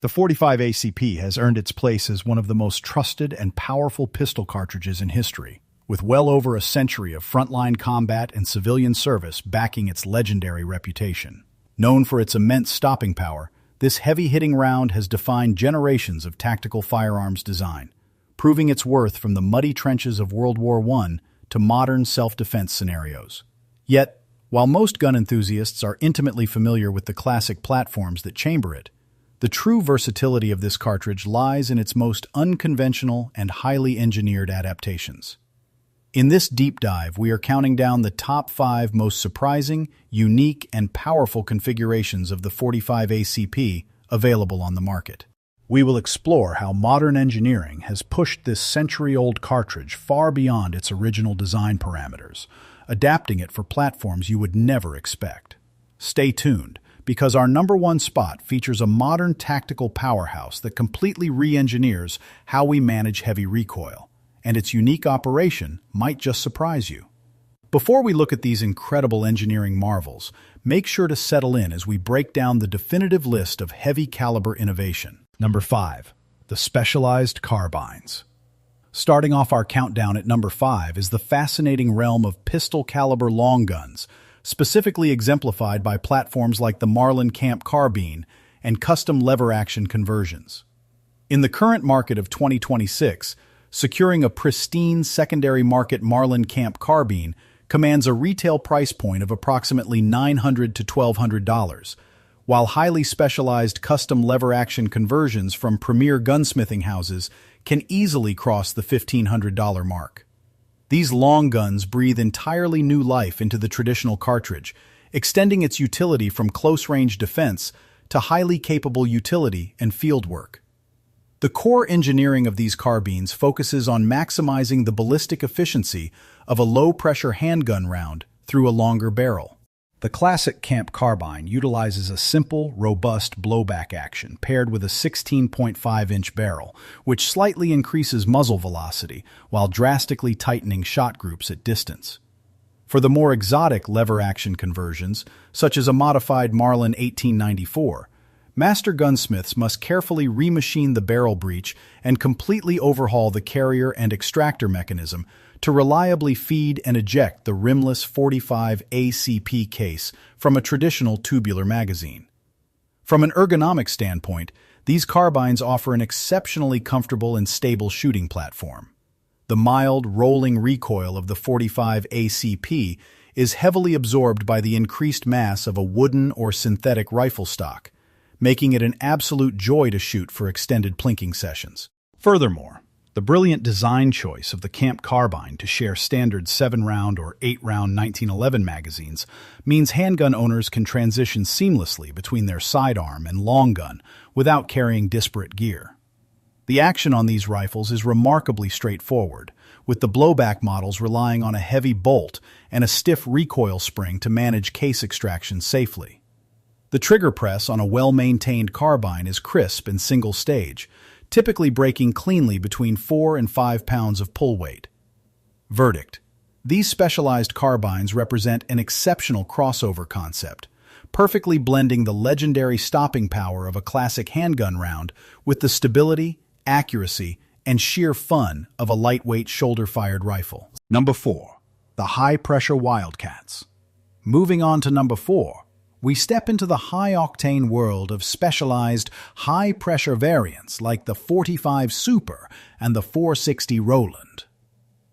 The 45 ACP has earned its place as one of the most trusted and powerful pistol cartridges in history, with well over a century of frontline combat and civilian service backing its legendary reputation. Known for its immense stopping power, this heavy-hitting round has defined generations of tactical firearms design, proving its worth from the muddy trenches of World War I to modern self-defense scenarios. Yet, while most gun enthusiasts are intimately familiar with the classic platforms that chamber it, the true versatility of this cartridge lies in its most unconventional and highly engineered adaptations. In this deep dive, we are counting down the top 5 most surprising, unique, and powerful configurations of the 45 ACP available on the market. We will explore how modern engineering has pushed this century-old cartridge far beyond its original design parameters, adapting it for platforms you would never expect. Stay tuned, because our number 1 spot features a modern tactical powerhouse that completely re-engineers how we manage heavy recoil, and its unique operation might just surprise you. Before we look at these incredible engineering marvels, make sure to settle in as we break down the definitive list of heavy caliber innovation. Number 5. The specialized carbines. Starting off our countdown at number 5 is the fascinating realm of pistol-caliber long guns, specifically exemplified by platforms like the Marlin Camp Carbine and custom lever-action conversions. In the current market of 2026, securing a pristine secondary market Marlin Camp Carbine commands a retail price point of approximately $900 to $1,200, while highly specialized custom lever-action conversions from premier gunsmithing houses can easily cross the $1,500 mark. These long guns breathe entirely new life into the traditional cartridge, extending its utility from close-range defense to highly capable utility and field work. The core engineering of these carbines focuses on maximizing the ballistic efficiency of a low-pressure handgun round through a longer barrel. The classic Camp Carbine utilizes a simple, robust blowback action paired with a 16.5-inch barrel, which slightly increases muzzle velocity while drastically tightening shot groups at distance. For the more exotic lever-action conversions, such as a modified Marlin 1894, master gunsmiths must carefully remachine the barrel breech and completely overhaul the carrier and extractor mechanism to reliably feed and eject the rimless 45 ACP case from a traditional tubular magazine. From an ergonomic standpoint, these carbines offer an exceptionally comfortable and stable shooting platform. The mild, rolling recoil of the 45 ACP is heavily absorbed by the increased mass of a wooden or synthetic rifle stock, making it an absolute joy to shoot for extended plinking sessions. Furthermore, the brilliant design choice of the Camp Carbine to share standard 7-round or 8-round 1911 magazines means handgun owners can transition seamlessly between their sidearm and long gun without carrying disparate gear. The action on these rifles is remarkably straightforward, with the blowback models relying on a heavy bolt and a stiff recoil spring to manage case extraction safely. The trigger press on a well-maintained carbine is crisp and single-stage, typically breaking cleanly between 4 and 5 pounds of pull weight. Verdict: these specialized carbines represent an exceptional crossover concept, perfectly blending the legendary stopping power of a classic handgun round with the stability, accuracy, and sheer fun of a lightweight shoulder-fired rifle. Number 4. The high-pressure Wildcats. Moving on to number 4, we step into the high-octane world of specialized, high-pressure variants like the 45 Super and the 460 Rowland.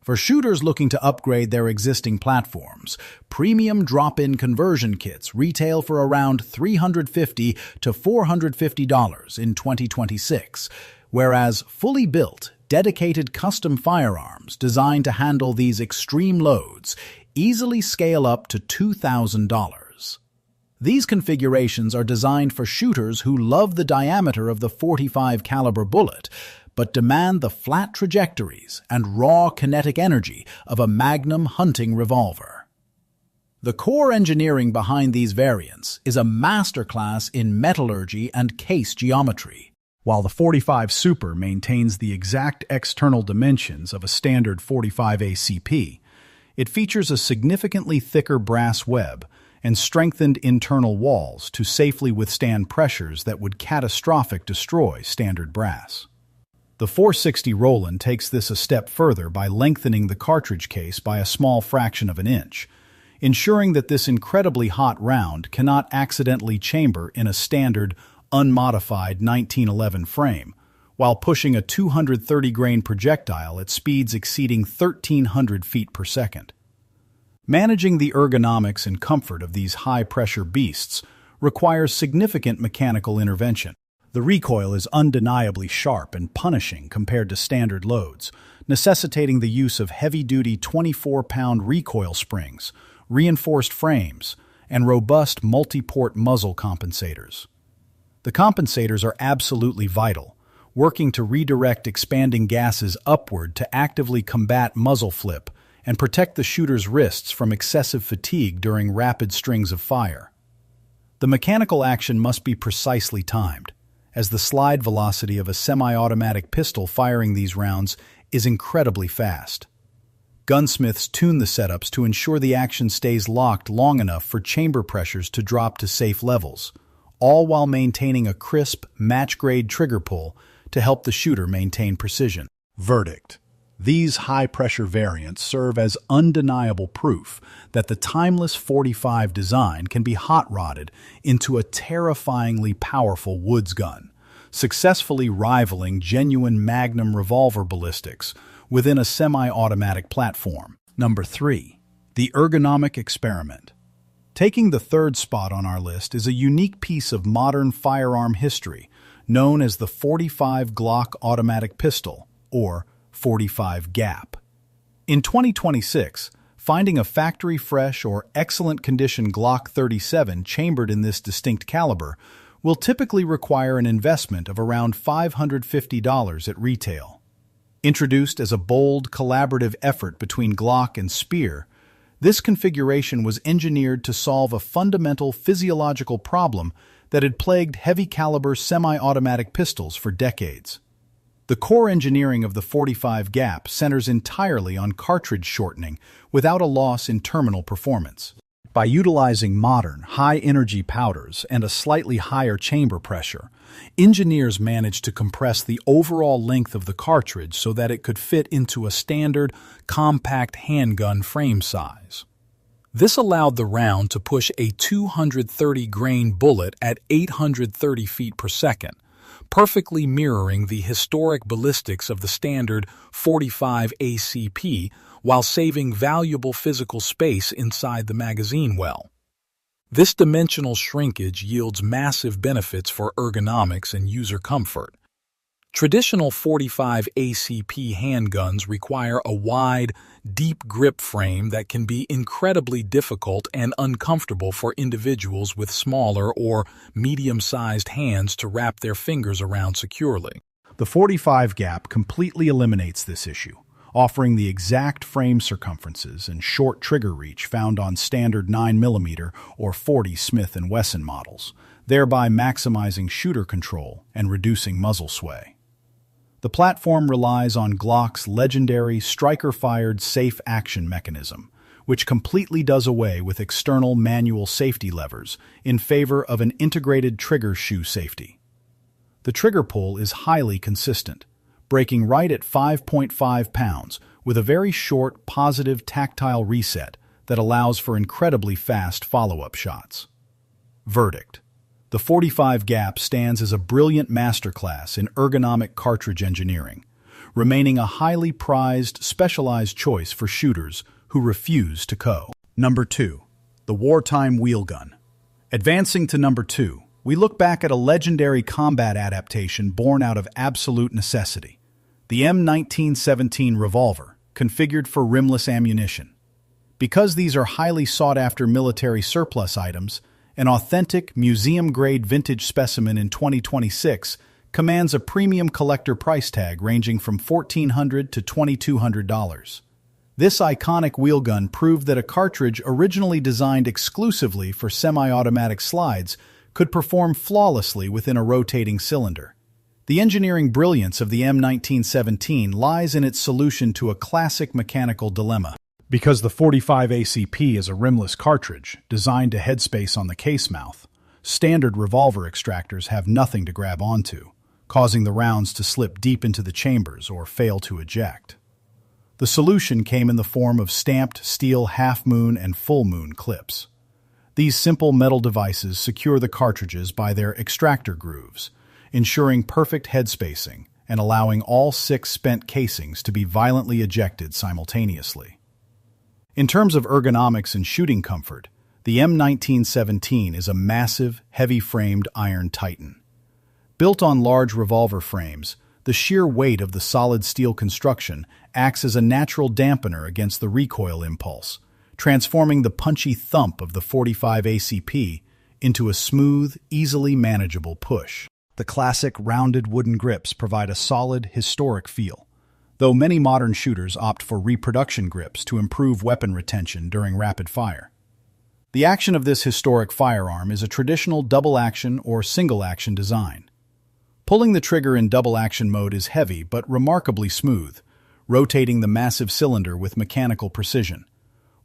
For shooters looking to upgrade their existing platforms, premium drop-in conversion kits retail for around $350 to $450 in 2026, whereas fully built, dedicated custom firearms designed to handle these extreme loads easily scale up to $2,000. These configurations are designed for shooters who love the diameter of the 45 caliber bullet, but demand the flat trajectories and raw kinetic energy of a Magnum hunting revolver. The core engineering behind these variants is a masterclass in metallurgy and case geometry. While the 45 Super maintains the exact external dimensions of a standard 45 ACP, it features a significantly thicker brass web and strengthened internal walls to safely withstand pressures that would catastrophically destroy standard brass. The 460 Rowland takes this a step further by lengthening the cartridge case by a small fraction of an inch, ensuring that this incredibly hot round cannot accidentally chamber in a standard, unmodified 1911 frame, while pushing a 230-grain projectile at speeds exceeding 1,300 feet per second. Managing the ergonomics and comfort of these high-pressure beasts requires significant mechanical intervention. The recoil is undeniably sharp and punishing compared to standard loads, necessitating the use of heavy-duty 24-pound recoil springs, reinforced frames, and robust multi-port muzzle compensators. The compensators are absolutely vital, working to redirect expanding gases upward to actively combat muzzle flip and protect the shooter's wrists from excessive fatigue during rapid strings of fire. The mechanical action must be precisely timed, as the slide velocity of a semi-automatic pistol firing these rounds is incredibly fast. Gunsmiths tune the setups to ensure the action stays locked long enough for chamber pressures to drop to safe levels, all while maintaining a crisp, match-grade trigger pull to help the shooter maintain precision. Verdict: these high-pressure variants serve as undeniable proof that the timeless .45 design can be hot-rodded into a terrifyingly powerful woods gun, successfully rivaling genuine Magnum revolver ballistics within a semi-automatic platform. Number 3. The ergonomic experiment. Taking the third spot on our list is a unique piece of modern firearm history known as the .45 Glock automatic pistol, or .45 Gap. In 2026, finding a factory-fresh or excellent-condition Glock 37 chambered in this distinct caliber will typically require an investment of around $550 at retail. Introduced as a bold, collaborative effort between Glock and Speer, this configuration was engineered to solve a fundamental physiological problem that had plagued heavy-caliber semi-automatic pistols for decades. The core engineering of the .45 Gap centers entirely on cartridge shortening without a loss in terminal performance. By utilizing modern, high-energy powders and a slightly higher chamber pressure, engineers managed to compress the overall length of the cartridge so that it could fit into a standard, compact handgun frame size. This allowed the round to push a 230-grain bullet at 830 feet per second, perfectly mirroring the historic ballistics of the standard .45 ACP while saving valuable physical space inside the magazine well. This dimensional shrinkage yields massive benefits for ergonomics and user comfort. Traditional .45 ACP handguns require a wide, deep grip frame that can be incredibly difficult and uncomfortable for individuals with smaller or medium-sized hands to wrap their fingers around securely. The .45 Gap completely eliminates this issue, offering the exact frame circumferences and short trigger reach found on standard 9mm or 40 Smith & Wesson models, thereby maximizing shooter control and reducing muzzle sway. The platform relies on Glock's legendary striker-fired safe action mechanism, which completely does away with external manual safety levers in favor of an integrated trigger shoe safety. The trigger pull is highly consistent, breaking right at 5.5 pounds with a very short, positive tactile reset that allows for incredibly fast follow-up shots. Verdict: the .45 Gap stands as a brilliant masterclass in ergonomic cartridge engineering, remaining a highly prized, specialized choice for shooters who refuse to co. Number 2. The wartime wheel gun. Advancing to number 2, we look back at a legendary combat adaptation born out of absolute necessity: the M1917 Revolver, configured for rimless ammunition. Because these are highly sought-after military surplus items, an authentic, museum-grade vintage specimen in 2026 commands a premium collector price tag ranging from $1,400 to $2,200. This iconic wheel gun proved that a cartridge originally designed exclusively for semi-automatic slides could perform flawlessly within a rotating cylinder. The engineering brilliance of the M1917 lies in its solution to a classic mechanical dilemma. Because the 45 ACP is a rimless cartridge designed to headspace on the case mouth, standard revolver extractors have nothing to grab onto, causing the rounds to slip deep into the chambers or fail to eject. The solution came in the form of stamped steel half-moon and full-moon clips. These simple metal devices secure the cartridges by their extractor grooves, ensuring perfect head spacing and allowing all 6 spent casings to be violently ejected simultaneously. In terms of ergonomics and shooting comfort, the M1917 is a massive, heavy-framed iron titan. Built on large revolver frames, the sheer weight of the solid steel construction acts as a natural dampener against the recoil impulse, transforming the punchy thump of the 45 ACP into a smooth, easily manageable push. The classic rounded wooden grips provide a solid, historic feel, though many modern shooters opt for reproduction grips to improve weapon retention during rapid fire. The action of this historic firearm is a traditional double-action or single-action design. Pulling the trigger in double-action mode is heavy but remarkably smooth, rotating the massive cylinder with mechanical precision,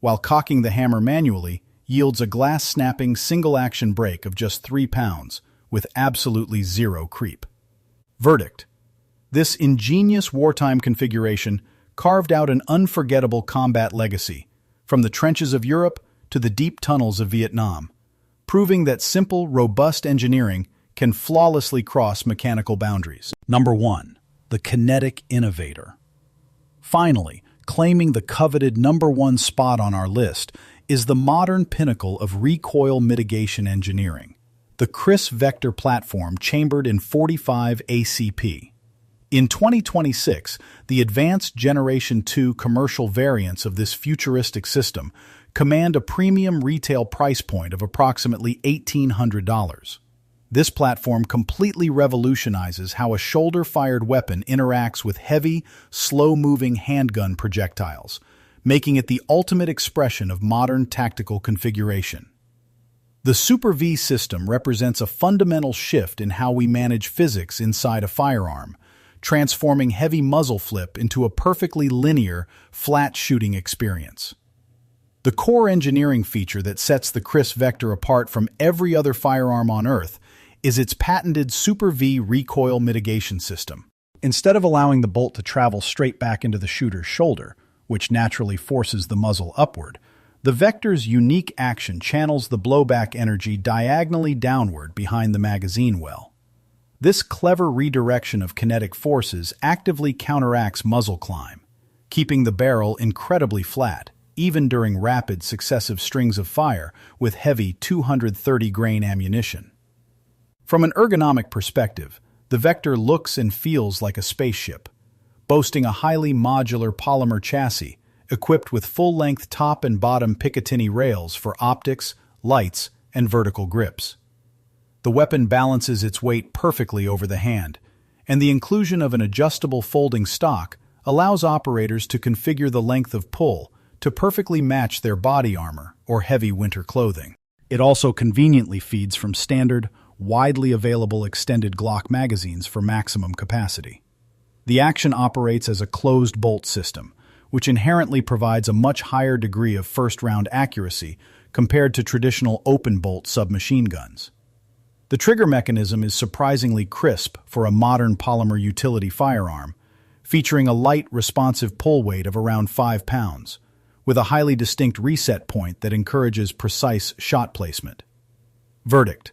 while cocking the hammer manually yields a glass-snapping single-action break of just 3 pounds with absolutely zero creep. Verdict: this ingenious wartime configuration carved out an unforgettable combat legacy, from the trenches of Europe to the deep tunnels of Vietnam, proving that simple, robust engineering can flawlessly cross mechanical boundaries. Number 1. The Kinetic Innovator. Finally, claiming the coveted number 1 spot on our list is the modern pinnacle of recoil mitigation engineering, the Kriss Vector platform chambered in 45 ACP. In 2026, the advanced Generation 2 commercial variants of this futuristic system command a premium retail price point of approximately $1,800. This platform completely revolutionizes how a shoulder-fired weapon interacts with heavy, slow-moving handgun projectiles, making it the ultimate expression of modern tactical configuration. The Super V system represents a fundamental shift in how we manage physics inside a firearm, transforming heavy muzzle flip into a perfectly linear, flat shooting experience. The core engineering feature that sets the Kriss Vector apart from every other firearm on Earth is its patented Super V recoil mitigation system. Instead of allowing the bolt to travel straight back into the shooter's shoulder, which naturally forces the muzzle upward, the Vector's unique action channels the blowback energy diagonally downward behind the magazine well. This clever redirection of kinetic forces actively counteracts muzzle climb, keeping the barrel incredibly flat, even during rapid successive strings of fire with heavy 230-grain ammunition. From an ergonomic perspective, the Vector looks and feels like a spaceship, boasting a highly modular polymer chassis equipped with full-length top and bottom Picatinny rails for optics, lights, and vertical grips. The weapon balances its weight perfectly over the hand, and the inclusion of an adjustable folding stock allows operators to configure the length of pull to perfectly match their body armor or heavy winter clothing. It also conveniently feeds from standard, widely available extended Glock magazines for maximum capacity. The action operates as a closed bolt system, which inherently provides a much higher degree of first-round accuracy compared to traditional open-bolt submachine guns. The trigger mechanism is surprisingly crisp for a modern polymer utility firearm, featuring a light, responsive pull weight of around 5 pounds, with a highly distinct reset point that encourages precise shot placement. Verdict: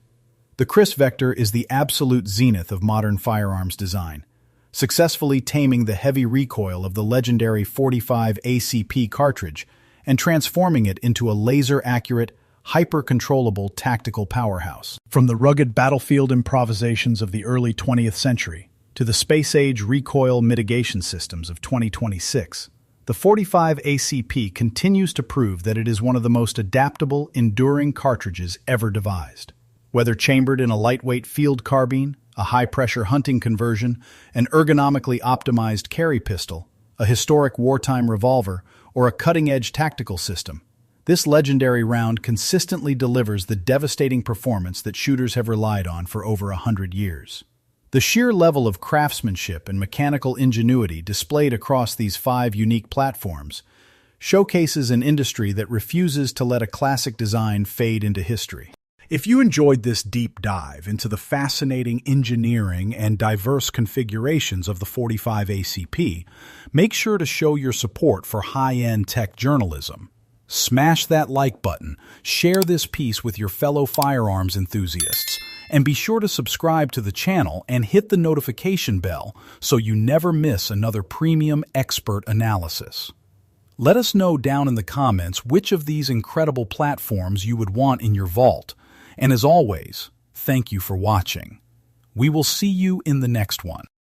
the Kriss Vector is the absolute zenith of modern firearms design, successfully taming the heavy recoil of the legendary 45 ACP cartridge and transforming it into a laser-accurate, hyper-controllable tactical powerhouse. From the rugged battlefield improvisations of the early 20th century to the space-age recoil mitigation systems of 2026, the 45 ACP continues to prove that it is one of the most adaptable, enduring cartridges ever devised. Whether chambered in a lightweight field carbine, a high-pressure hunting conversion, an ergonomically optimized carry pistol, a historic wartime revolver, or a cutting-edge tactical system, this legendary round consistently delivers the devastating performance that shooters have relied on for over 100 years. The sheer level of craftsmanship and mechanical ingenuity displayed across these 5 unique platforms showcases an industry that refuses to let a classic design fade into history. If you enjoyed this deep dive into the fascinating engineering and diverse configurations of the 45 ACP, make sure to show your support for high-end tech journalism. Smash that like button, share this piece with your fellow firearms enthusiasts, and be sure to subscribe to the channel and hit the notification bell so you never miss another premium expert analysis. Let us know down in the comments which of these incredible platforms you would want in your vault. And as always, thank you for watching. We will see you in the next one.